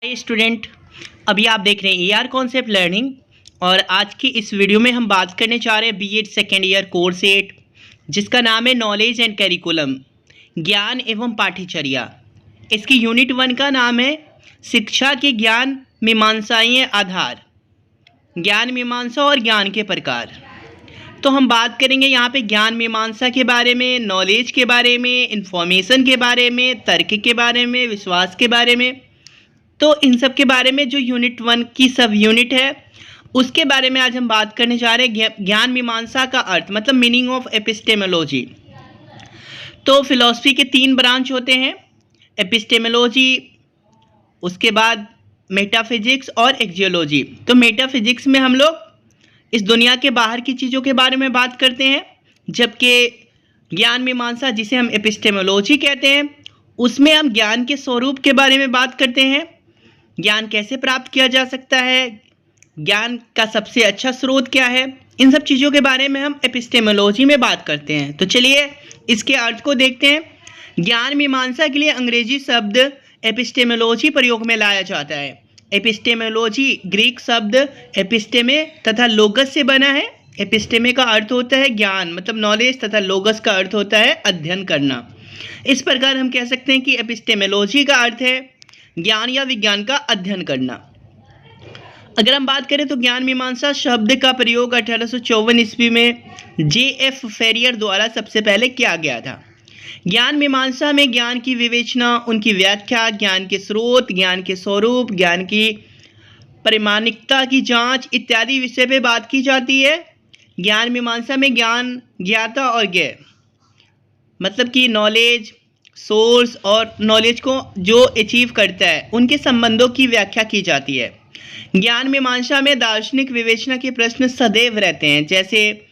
Hi student, अभी आप देख रहे हैं ईआर कॉन्सेप्ट लर्निंग। और आज की इस वीडियो में हम बात करने जा रहे हैं बीएड सेकेंड ईयर कोर्स 8, जिसका नाम है नॉलेज एंड करिकुलम, ज्ञान एवं पाठ्यचर्या। इसकी यूनिट 1 का नाम है शिक्षा के ज्ञान मीमांसाएं आधार, ज्ञान मीमांसा और ज्ञान के प्रकार। तो हम बात करेंगे यहाँ पे ज्ञान मीमांसा के बारे में, नॉलेज के बारे में, इंफॉर्मेशन के बारे में, तर्क के बारे में, विश्वास के बारे में। तो इन सब के बारे में जो यूनिट 1 की सब यूनिट है उसके बारे में आज हम बात करने जा रहे हैं। ज्ञान मीमांसा का अर्थ मतलब मीनिंग ऑफ एपिस्टेमोलॉजी। तो फिलॉसफी के 3 ब्रांच होते हैं, एपिस्टेमोलॉजी, उसके बाद मेटाफिजिक्स और एक्जियोलॉजी। तो मेटाफिजिक्स में हम लोग इस दुनिया के बाहर की चीज़ों के बारे में बात करते हैं, जबकि ज्ञान मीमांसा जिसे हम एपिस्टेमोलॉजी कहते हैं उसमें हम ज्ञान के स्वरूप के बारे में बात करते हैं। ज्ञान कैसे प्राप्त किया जा सकता है, ज्ञान का सबसे अच्छा स्रोत क्या है, इन सब चीज़ों के बारे में हम एपिस्टेमोलॉजी में बात करते हैं। तो चलिए इसके अर्थ को देखते हैं। ज्ञान मीमांसा के लिए अंग्रेजी शब्द एपिस्टेमोलॉजी प्रयोग में लाया जाता है। एपिस्टेमोलॉजी ग्रीक शब्द एपिस्टेमे तथा लोगस से बना है। एपिस्टेमे का अर्थ होता है ज्ञान मतलब नॉलेज तथा लोगस का अर्थ होता है अध्ययन करना। इस प्रकार हम कह सकते हैं कि एपिस्टेमोलॉजी का अर्थ है ज्ञान या विज्ञान का अध्ययन करना। अगर हम बात करें तो ज्ञान मीमांसा शब्द का प्रयोग 1854 ईस्वी में J.F. फेरियर द्वारा सबसे पहले किया गया था। ज्ञान मीमांसा में ज्ञान की विवेचना, उनकी व्याख्या, ज्ञान के स्रोत, ज्ञान के स्वरूप, ज्ञान की प्रामाणिकता की जांच इत्यादि विषय पे बात की जाती है। ज्ञान मीमांसा में ज्ञान, ज्ञाता और ज्ञेय मतलब कि नॉलेज, सोर्स और नॉलेज को जो अचीव करता है उनके संबंधों की व्याख्या की जाती है। ज्ञान मीमांसा में दार्शनिक विवेचना के प्रश्न सदैव रहते हैं, जैसे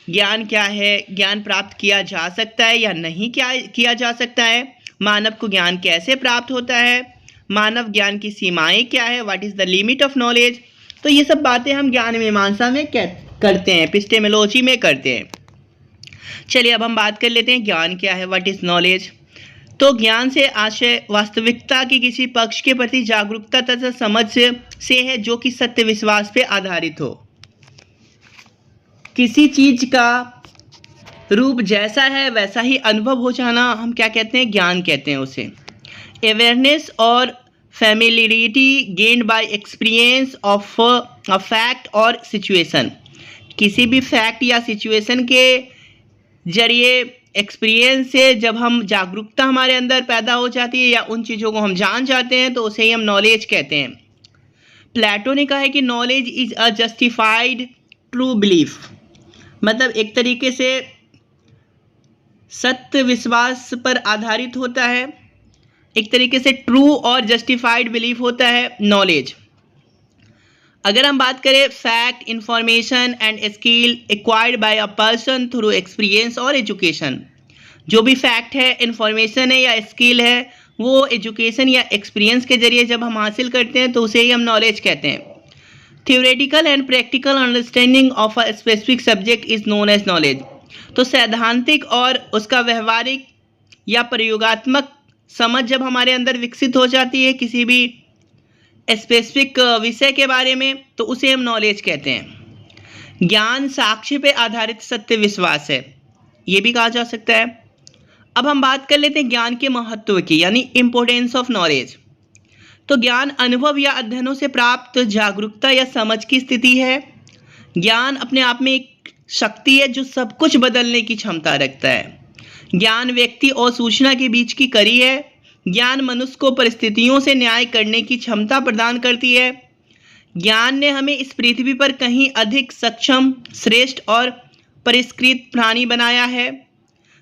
ज्ञान क्या है, ज्ञान प्राप्त किया जा सकता है या नहीं क्या किया जा सकता है, मानव को ज्ञान कैसे प्राप्त होता है, मानव ज्ञान की सीमाएं क्या है, what is the limit of knowledge. तो ये सब बातें हम ज्ञान मीमांसा में करते हैं, एपिस्टेमोलॉजी में करते हैं। चलिए अब हम बात कर लेते हैं ज्ञान क्या है, व्हाट इज़ नॉलेज। तो ज्ञान से आशय वास्तविकता की किसी पक्ष के प्रति जागरूकता तथा समझ से है जो कि सत्य विश्वास पे आधारित हो। किसी चीज का रूप जैसा है वैसा ही अनुभव हो जाना हम क्या कहते हैं, ज्ञान कहते हैं उसे। अवेयरनेस और familiarity gained by experience of a fact और सिचुएशन। किसी भी फैक्ट या सिचुएशन के जरिए एक्सपीरियंस से जब हम जागरूकता हमारे अंदर पैदा हो जाती है या उन चीज़ों को हम जान जाते हैं तो उसे ही हम नॉलेज कहते हैं। प्लेटो ने कहा है कि knowledge is a justified true belief मतलब एक तरीके से सत्य विश्वास पर आधारित होता है, एक तरीके से ट्रू और जस्टिफाइड बिलीफ होता है नॉलेज। अगर हम बात करें fact, information and skill acquired by a person through experience और एजुकेशन। जो भी फैक्ट है, इंफॉर्मेशन है या स्किल है वो एजुकेशन या एक्सपीरियंस के जरिए जब हम हासिल करते हैं तो उसे ही हम नॉलेज कहते हैं। Theoretical and practical understanding of a specific subject is known as knowledge. तो सैद्धांतिक और उसका व्यवहारिक या प्रयोगात्मक समझ जब हमारे अंदर विकसित हो जाती है किसी भी स्पेसिफिक विषय के बारे में तो उसे हम नॉलेज कहते हैं। ज्ञान साक्ष्य पे आधारित सत्य विश्वास है, ये भी कहा जा सकता है। अब हम बात कर लेते हैं ज्ञान के महत्व की यानी इम्पोर्टेंस ऑफ नॉलेज। तो ज्ञान अनुभव या अध्ययनों से प्राप्त जागरूकता या समझ की स्थिति है। ज्ञान अपने आप में एक शक्ति है जो सब कुछ बदलने की क्षमता रखता है। ज्ञान व्यक्ति और सूचना के बीच की कड़ी है। ज्ञान मनुष्य को परिस्थितियों से न्याय करने की क्षमता प्रदान करती है। ज्ञान ने हमें इस पृथ्वी पर कहीं अधिक सक्षम, श्रेष्ठ और परिष्कृत प्राणी बनाया है।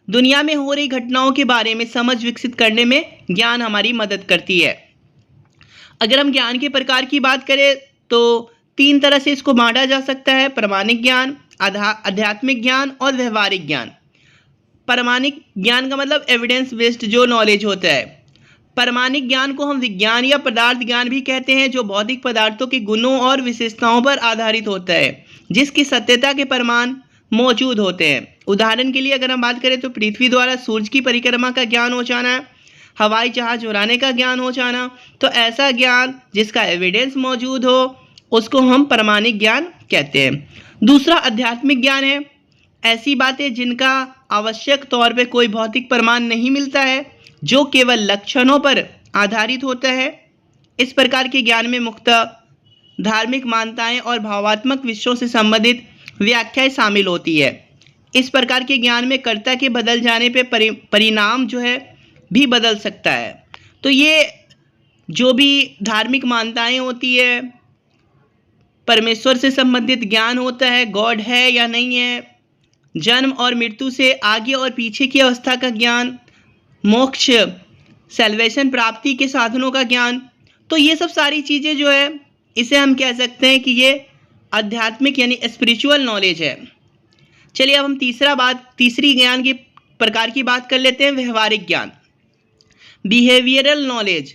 दुनिया में हो रही घटनाओं के बारे में समझ विकसित करने में ज्ञान हमारी मदद करती है। अगर हम ज्ञान के प्रकार की बात करें तो 3 तरह से इसको बांटा जा सकता है, प्रामाणिक ज्ञान, आध्यात्मिक ज्ञान और व्यवहारिक ज्ञान। प्रामाणिक ज्ञान का मतलब एविडेंस बेस्ड जो नॉलेज होता है। प्रामाणिक ज्ञान को हम विज्ञान या पदार्थ ज्ञान भी कहते हैं, जो भौतिक पदार्थों के गुणों और विशेषताओं पर आधारित होता है, जिसकी सत्यता के प्रमाण मौजूद होते हैं। उदाहरण के लिए अगर हम बात करें तो पृथ्वी द्वारा सूर्य की परिक्रमा का ज्ञान हो जाना, हवाई जहाज उड़ाने का ज्ञान हो जाना। तो ऐसा ज्ञान जिसका एविडेंस मौजूद हो उसको हम प्रामाणिक ज्ञान कहते हैं। दूसरा आध्यात्मिक ज्ञान है, ऐसी बातें जिनका आवश्यक तौर पे कोई भौतिक प्रमाण नहीं मिलता है, जो केवल लक्षणों पर आधारित होता है। इस प्रकार के ज्ञान में मुख्यतः धार्मिक मान्यताएं और भावात्मक विषयों से संबंधित व्याख्याएं शामिल होती है। इस प्रकार के ज्ञान में कर्ता के बदल जाने पे परिणाम जो है भी बदल सकता है। तो ये जो भी धार्मिक मान्यताएं होती है, परमेश्वर से संबंधित ज्ञान होता है, गॉड है या नहीं है, जन्म और मृत्यु से आगे और पीछे की अवस्था का ज्ञान, मोक्ष सैल्वेशन प्राप्ति के साधनों का ज्ञान, तो ये सब सारी चीज़ें जो है इसे हम कह सकते हैं कि ये आध्यात्मिक यानी स्पिरिचुअल नॉलेज है। चलिए अब हम तीसरी ज्ञान की प्रकार की बात कर लेते हैं, व्यवहारिक ज्ञान, बिहेवियरल नॉलेज।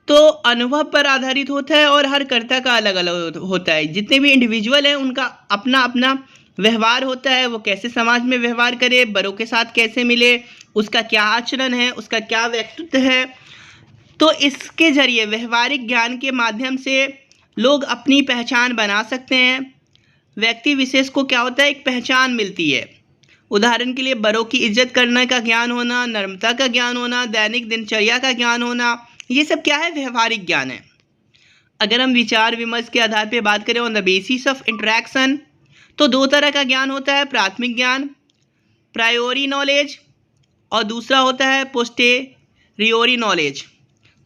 तो अनुभव पर आधारित होता है और हर कर्ता का अलग अलग होता है। जितने भी इंडिविजुअल हैं उनका अपना अपना व्यवहार होता है, वो कैसे समाज में व्यवहार करे, बड़ों के साथ कैसे मिले, उसका क्या आचरण है, उसका क्या व्यक्तित्व है। तो इसके जरिए व्यवहारिक ज्ञान के माध्यम से लोग अपनी पहचान बना सकते हैं। व्यक्ति विशेष को क्या होता है, एक पहचान मिलती है। उदाहरण के लिए बड़ों की इज्जत करने का ज्ञान होना, नम्रता का ज्ञान होना, दैनिक दिनचर्या का ज्ञान होना, ये सब क्या है, व्यवहारिक ज्ञान है। अगर हम विचार विमर्श के आधार पर बात करें on the basis of interaction, तो दो तरह का ज्ञान होता है, प्राथमिक ज्ञान प्रायोरी नॉलेज और दूसरा होता है पोस्टेरियोरी नॉलेज।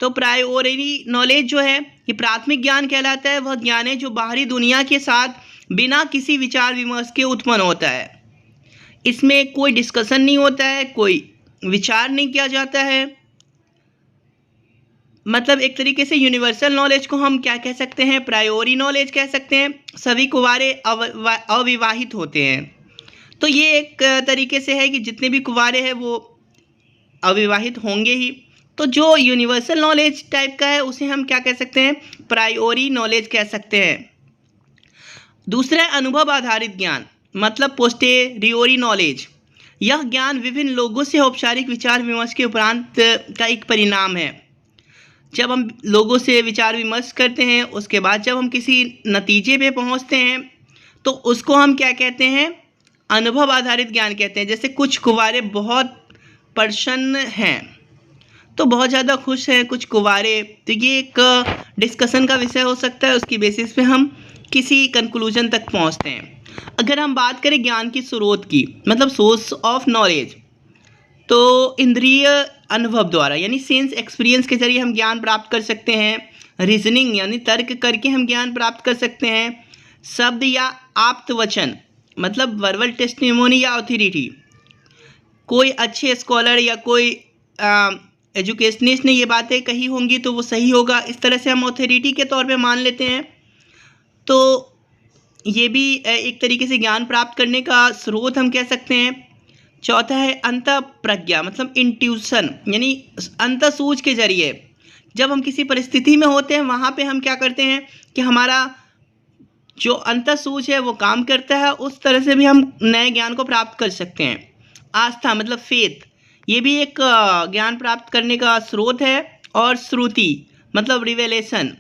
तो प्रायोरी नॉलेज जो है ये प्राथमिक ज्ञान कहलाता है। वह ज्ञान है जो बाहरी दुनिया के साथ बिना किसी विचार विमर्श के उत्पन्न होता है। इसमें कोई डिस्कशन नहीं होता है, कोई विचार नहीं किया जाता है। मतलब एक तरीके से यूनिवर्सल नॉलेज को हम क्या कह सकते हैं, प्रायोरी नॉलेज कह सकते हैं। सभी कुंवारे अविवाहित होते हैं, तो ये एक तरीके से है कि जितने भी कुंवारे हैं वो अविवाहित होंगे ही। तो जो यूनिवर्सल नॉलेज टाइप का है उसे हम क्या कह सकते हैं, प्रायोरी नॉलेज कह सकते हैं। दूसरा अनुभव आधारित ज्ञान, मतलब पोस्टेरियोरी नॉलेज। यह ज्ञान विभिन्न लोगों से औपचारिक विचार विमर्श के उपरांत का एक परिणाम है। जब हम लोगों से विचार विमर्श करते हैं, उसके बाद जब हम किसी नतीजे पे पहुंचते हैं, तो उसको हम क्या कहते हैं, अनुभव आधारित ज्ञान कहते हैं। जैसे कुछ कुंवारे बहुत प्रसन्न हैं, तो बहुत ज़्यादा खुश हैं कुछ कुंवारे, तो ये एक डिस्कशन का विषय हो सकता है। उसकी बेसिस पे हम किसी कंक्लूजन तक पहुंचते हैं। अगर हम बात करें ज्ञान की स्रोत की, मतलब सोर्स ऑफ नॉलेज, तो इंद्रिय अनुभव द्वारा यानी सेंस एक्सपीरियंस के जरिए हम ज्ञान प्राप्त कर सकते हैं। रीजनिंग यानी तर्क करके हम ज्ञान प्राप्त कर सकते हैं। शब्द या आप्त वचन, मतलब वर्बल टेस्टिमोनी या ऑथोरिटी। कोई अच्छे स्कॉलर या कोई एजुकेशनिस्ट ने ये बातें कही होंगी तो वो सही होगा, इस तरह से हम ऑथोरिटी के तौर पे मान लेते हैं। तो ये भी एक तरीके से ज्ञान प्राप्त करने का स्रोत हम कह सकते हैं। चौथा है अंतः प्रज्ञा, मतलब इंट्यूशन, यानी अंतःसूझ के जरिए जब हम किसी परिस्थिति में होते हैं वहाँ पे हम क्या करते हैं कि हमारा जो अंतःसूझ है वो काम करता है, उस तरह से भी हम नए ज्ञान को प्राप्त कर सकते हैं। आस्था मतलब फेथ, ये भी एक ज्ञान प्राप्त करने का स्रोत है। और श्रुति मतलब रिवेलेशन,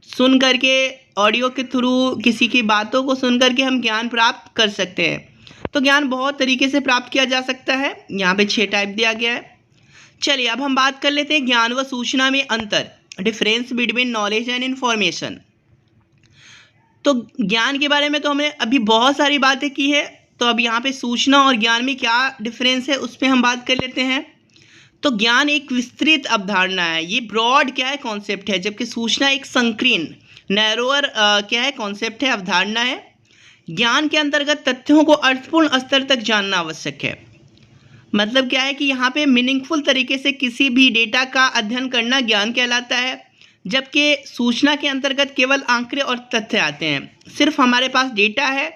सुन करके ऑडियो के थ्रू किसी की बातों को सुन करके हम ज्ञान प्राप्त कर सकते हैं। तो ज्ञान बहुत तरीके से प्राप्त किया जा सकता है, यहाँ पे 6 टाइप दिया गया है। चलिए अब हम बात कर लेते हैं ज्ञान व सूचना में अंतर, difference between knowledge and information. तो ज्ञान के बारे में तो हमने अभी बहुत सारी बातें की है, तो अब यहाँ पे सूचना और ज्ञान में क्या डिफरेंस है उस पर हम बात कर लेते हैं। तो ज्ञान एक विस्तृत अवधारणा है, ये ब्रॉड क्या है, कॉन्सेप्ट है, जबकि सूचना एक संकीर्ण नैरोअर क्या है, कॉन्सेप्ट है, अवधारणा है। ज्ञान के अंतर्गत तथ्यों को अर्थपूर्ण स्तर तक जानना आवश्यक है। मतलब क्या है कि यहाँ पे मीनिंगफुल तरीके से किसी भी डेटा का अध्ययन करना ज्ञान कहलाता है, जबकि सूचना के अंतर्गत केवल आंकड़े और तथ्य आते हैं। सिर्फ हमारे पास डेटा है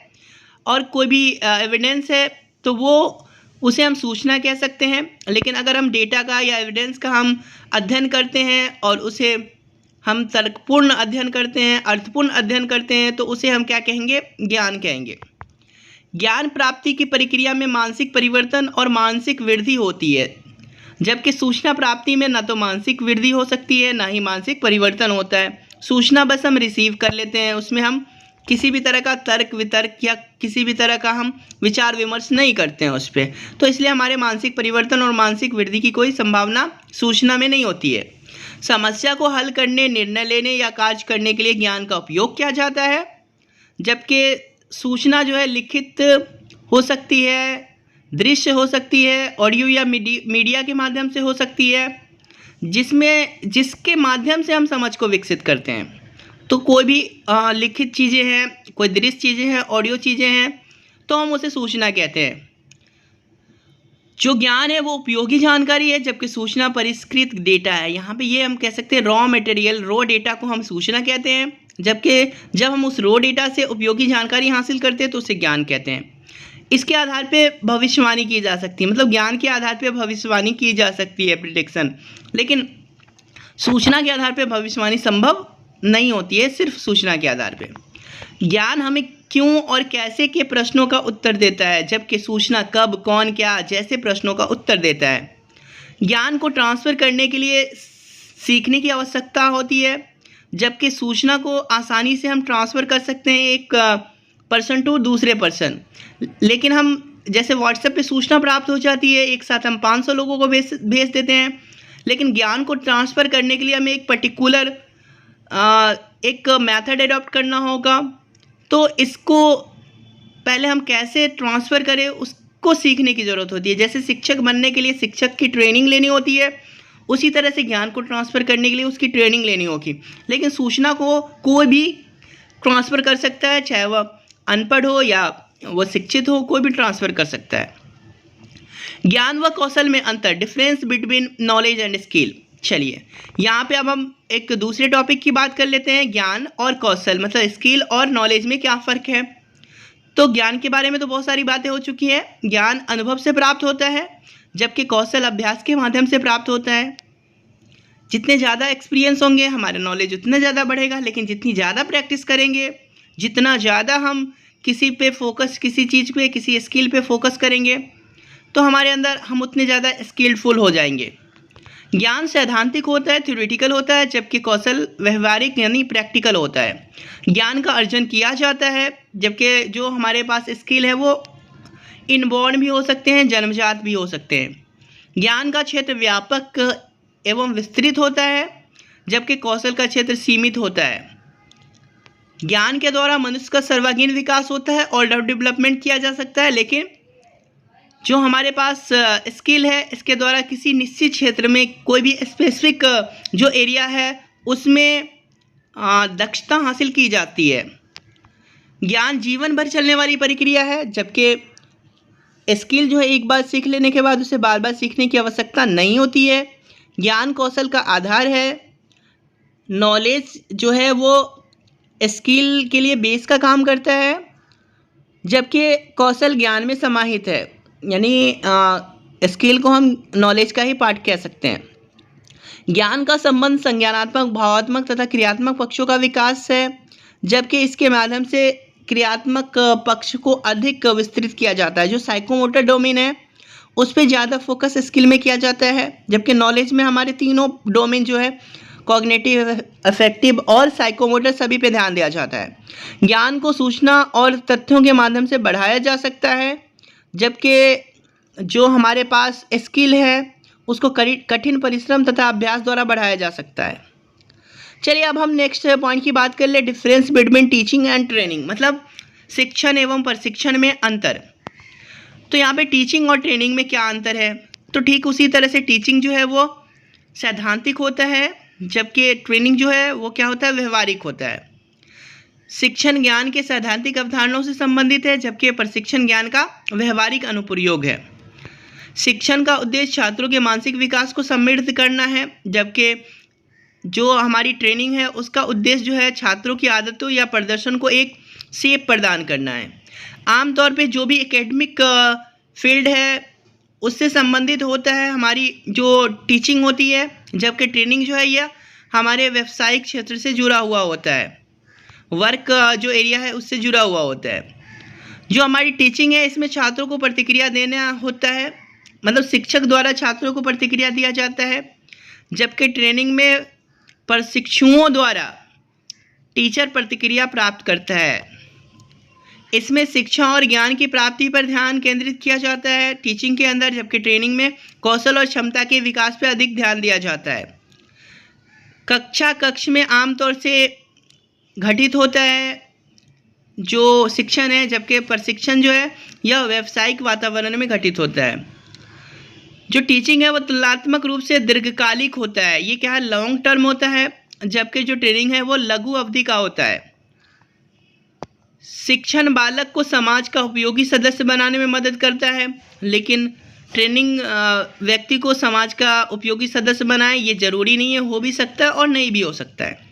और कोई भी एविडेंस है तो वो उसे हम सूचना कह सकते हैं। लेकिन अगर हम डेटा का या एविडेंस का हम अध्ययन करते हैं और उसे हम तर्कपूर्ण अध्ययन करते हैं, अर्थपूर्ण अध्ययन करते हैं, तो उसे हम क्या कहेंगे, ज्ञान कहेंगे। ज्ञान प्राप्ति की प्रक्रिया में मानसिक परिवर्तन और मानसिक वृद्धि होती है। जबकि सूचना प्राप्ति में ना तो मानसिक वृद्धि हो सकती है, ना ही मानसिक परिवर्तन होता है। सूचना बस हम रिसीव कर लेते हैं, उसमें हम किसी भी तरह का तर्क वितर्क या किसी भी तरह का हम विचार विमर्श नहीं करते हैं उस पर। तो इसलिए हमारे मानसिक परिवर्तन और मानसिक वृद्धि की कोई संभावना सूचना में नहीं होती है। समस्या को हल करने, निर्णय लेने या कार्य करने के लिए ज्ञान का उपयोग किया जाता है, जबकि सूचना जो है लिखित हो सकती है, दृश्य हो सकती है, ऑडियो या मीडिया के माध्यम से हो सकती है, जिसके माध्यम से हम समझ को विकसित करते हैं। तो कोई भी लिखित चीज़ें हैं, कोई दृश्य चीज़ें हैं, ऑडियो चीज़ें हैं, तो हम उसे सूचना कहते हैं। जो ज्ञान है वो उपयोगी जानकारी है, जबकि सूचना परिष्कृत डेटा है। यहाँ पे ये हम कह सकते हैं रॉ मटेरियल, रॉ डेटा को हम सूचना कहते हैं, जबकि जब हम उस रॉ डेटा से उपयोगी जानकारी हासिल करते हैं तो उसे ज्ञान कहते हैं। इसके आधार पे भविष्यवाणी की जा सकती है, मतलब ज्ञान के आधार पे भविष्यवाणी की जा सकती है, प्रिडिक्शन, लेकिन सूचना के आधार पे भविष्यवाणी संभव नहीं होती है, सिर्फ सूचना के आधार पे। ज्ञान हमें क्यों और कैसे के प्रश्नों का उत्तर देता है, जबकि सूचना कब, कौन, क्या जैसे प्रश्नों का उत्तर देता है। ज्ञान को ट्रांसफ़र करने के लिए सीखने की आवश्यकता होती है, जबकि सूचना को आसानी से हम ट्रांसफ़र कर सकते हैं एक पर्सन टू दूसरे पर्सन। लेकिन हम जैसे व्हाट्सएप पे सूचना प्राप्त हो जाती है, एक साथ हम 500 लोगों को भेज देते हैं, लेकिन ज्ञान को ट्रांसफ़र करने के लिए हमें एक पर्टिकुलर एक मेथड एडॉप्ट करना होगा। तो इसको पहले हम कैसे ट्रांसफ़र करें उसको सीखने की ज़रूरत होती है। जैसे शिक्षक बनने के लिए शिक्षक की ट्रेनिंग लेनी होती है, उसी तरह से ज्ञान को ट्रांसफ़र करने के लिए उसकी ट्रेनिंग लेनी होगी। लेकिन सूचना को कोई भी ट्रांसफ़र कर सकता है, चाहे वह अनपढ़ हो या वह शिक्षित हो, कोई भी ट्रांसफ़र कर सकता है। ज्ञान व कौशल में अंतर, difference between knowledge and skill. चलिए यहाँ पे अब हम एक दूसरे टॉपिक की बात कर लेते हैं, ज्ञान और कौशल, मतलब स्किल और नॉलेज में क्या फ़र्क है। तो ज्ञान के बारे में तो बहुत सारी बातें हो चुकी हैं। ज्ञान अनुभव से प्राप्त होता है, जबकि कौशल अभ्यास के माध्यम से प्राप्त होता है। जितने ज़्यादा एक्सपीरियंस होंगे हमारा नॉलेज उतना ज़्यादा बढ़ेगा, लेकिन जितनी ज़्यादा प्रैक्टिस करेंगे, जितना ज़्यादा हम किसी पे फोकस, किसी चीज़ पे, किसी स्किल पे फोकस करेंगे, तो हमारे अंदर हम उतने ज़्यादा स्किलफुल हो जाएंगे। ज्ञान सैद्धांतिक होता है, थ्योरेटिकल होता है, जबकि कौशल व्यवहारिक यानी प्रैक्टिकल होता है। ज्ञान का अर्जन किया जाता है, जबकि जो हमारे पास स्किल है वो इनबॉर्न भी हो सकते हैं, जन्मजात भी हो सकते हैं। ज्ञान का क्षेत्र व्यापक एवं विस्तृत होता है, जबकि कौशल का क्षेत्र सीमित होता है। ज्ञान के द्वारा मनुष्य का सर्वांगीण विकास होता है, ऑल राउंड डेवलपमेंट किया जा सकता है, लेकिन जो हमारे पास स्किल है इसके द्वारा किसी निश्चित क्षेत्र में कोई भी स्पेसिफिक जो एरिया है उसमें दक्षता हासिल की जाती है। ज्ञान जीवन भर चलने वाली प्रक्रिया है, जबकि स्किल जो है एक बार सीख लेने के बाद उसे बार बार सीखने की आवश्यकता नहीं होती है। ज्ञान कौशल का आधार है, नॉलेज जो है वो स्किल के लिए बेस का काम करता है, जबकि कौशल ज्ञान में समाहित है, यानी स्किल को हम नॉलेज का ही पार्ट कह सकते हैं। ज्ञान का संबंध संज्ञानात्मक, भावात्मक तथा क्रियात्मक पक्षों का विकास है, जबकि इसके माध्यम से क्रियात्मक पक्ष को अधिक विस्तृत किया जाता है। जो साइकोमोटर डोमेन है उस पर ज़्यादा फोकस स्किल में किया जाता है, जबकि नॉलेज में हमारे तीनों डोमेन जो है कॉग्निटिव, अफेक्टिव और साइकोमोटर सभी पे ध्यान दिया जाता है। ज्ञान को सूचना और तथ्यों के माध्यम से बढ़ाया जा सकता है, जबकि जो हमारे पास स्किल है उसको कठिन परिश्रम तथा अभ्यास द्वारा बढ़ाया जा सकता है। चलिए अब हम नेक्स्ट पॉइंट की बात कर ले, difference between teaching and training, मतलब शिक्षण एवं प्रशिक्षण में अंतर। तो यहाँ पे टीचिंग और ट्रेनिंग में क्या अंतर है, तो ठीक उसी तरह से टीचिंग जो है वो सैद्धांतिक होता है, जबकि ट्रेनिंग जो है वो क्या होता है, व्यवहारिक होता है। शिक्षण ज्ञान के सैद्धांतिक अवधारणाओं से संबंधित है, जबकि प्रशिक्षण ज्ञान का व्यवहारिक अनुप्रयोग है। शिक्षण का उद्देश्य छात्रों के मानसिक विकास को समृद्ध करना है, जबकि जो हमारी ट्रेनिंग है उसका उद्देश्य जो है छात्रों की आदतों या प्रदर्शन को एक शेप प्रदान करना है। आमतौर पे जो भी एकेडमिक फील्ड है उससे संबंधित होता है हमारी जो टीचिंग होती है, जबकि ट्रेनिंग जो है यह हमारे व्यावसायिक क्षेत्र से जुड़ा हुआ होता है, वर्क जो एरिया है उससे जुड़ा हुआ होता है। जो हमारी टीचिंग है इसमें छात्रों को प्रतिक्रिया देना होता है, मतलब शिक्षक द्वारा छात्रों को प्रतिक्रिया दिया जाता है, जबकि ट्रेनिंग में प्रशिक्षुओं द्वारा टीचर प्रतिक्रिया प्राप्त करता है। इसमें शिक्षा और ज्ञान की प्राप्ति पर ध्यान केंद्रित किया जाता है टीचिंग के अंदर, जबकि ट्रेनिंग में कौशल और क्षमता के विकास पर अधिक ध्यान दिया जाता है। कक्ष में आमतौर से घटित होता है जो शिक्षण है, जबकि प्रशिक्षण जो है यह व्यावसायिक वातावरण में घटित होता है। जो टीचिंग है वो तुलनात्मक रूप से दीर्घकालिक होता है, ये क्या है, लॉन्ग टर्म होता है, जबकि जो ट्रेनिंग है वो लघु अवधि का होता है। शिक्षण बालक को समाज का उपयोगी सदस्य बनाने में मदद करता है, लेकिन ट्रेनिंग व्यक्ति को समाज का उपयोगी सदस्य बनाए ये ज़रूरी नहीं है, हो भी सकता है और नहीं भी हो सकता है।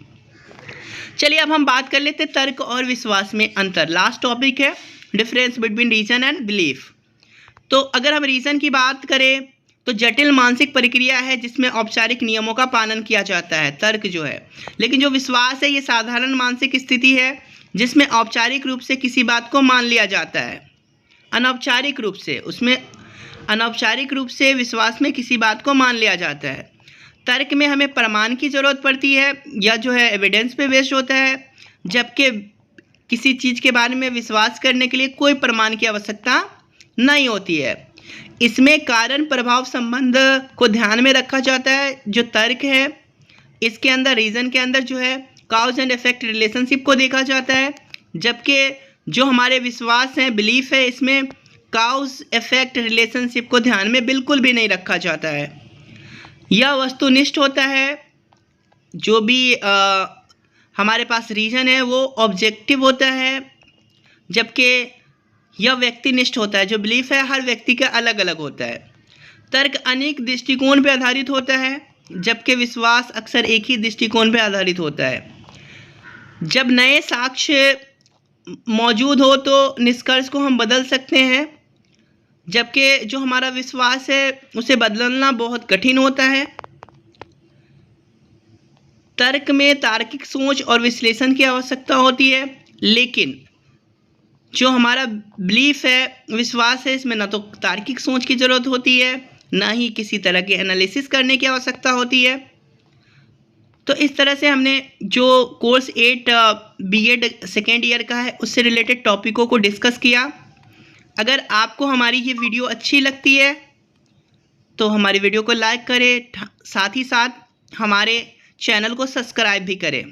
चलिए अब हम बात कर लेते हैं तर्क और विश्वास में अंतर। लास्ट टॉपिक है difference between reason and belief. तो अगर हम रीजन की बात करें तो जटिल मानसिक प्रक्रिया है जिसमें औपचारिक नियमों का पालन किया जाता है, तर्क जो है। लेकिन जो विश्वास है ये साधारण मानसिक स्थिति है जिसमें औपचारिक रूप से किसी बात को मान लिया जाता है, अनौपचारिक रूप से, उसमें अनौपचारिक रूप से विश्वास में किसी बात को मान लिया जाता है। तर्क में हमें प्रमाण की ज़रूरत पड़ती है या जो है एविडेंस पे बेस्ड होता है, जबकि किसी चीज़ के बारे में विश्वास करने के लिए कोई प्रमाण की आवश्यकता नहीं होती है। इसमें कारण प्रभाव संबंध को ध्यान में रखा जाता है। जो तर्क है इसके अंदर, रीज़न के अंदर जो है काउज एंड इफेक्ट रिलेशनशिप को देखा जाता है, जबकि जो हमारे विश्वास हैं, बिलीफ है, इसमें काउज इफेक्ट रिलेशनशिप को ध्यान में बिल्कुल भी नहीं रखा जाता है। यह वस्तुनिष्ठ होता है, जो भी हमारे पास रीजन है वो ऑब्जेक्टिव होता है, जबकि यह व्यक्तिनिष्ठ होता है। जो बिलीफ है हर व्यक्ति का अलग अलग होता है। तर्क अनेक दृष्टिकोण पर आधारित होता है, जबकि विश्वास अक्सर एक ही दृष्टिकोण पर आधारित होता है। जब नए साक्ष्य मौजूद हो तो निष्कर्ष को हम बदल सकते हैं, जबकि जो हमारा विश्वास है उसे बदलना बहुत कठिन होता है। तर्क में तार्किक सोच और विश्लेषण की आवश्यकता होती है, लेकिन जो हमारा बिलीफ है, विश्वास है, इसमें ना तो तार्किक सोच की ज़रूरत होती है, ना ही किसी तरह के एनालिसिस करने की आवश्यकता होती है। तो इस तरह से हमने जो कोर्स 8 बीएड सेकेंड ईयर का है उससे रिलेटेड टॉपिकों को डिस्कस किया। अगर आपको हमारी ये वीडियो अच्छी लगती है तो हमारी वीडियो को लाइक करें, साथ ही साथ हमारे चैनल को सब्सक्राइब भी करें।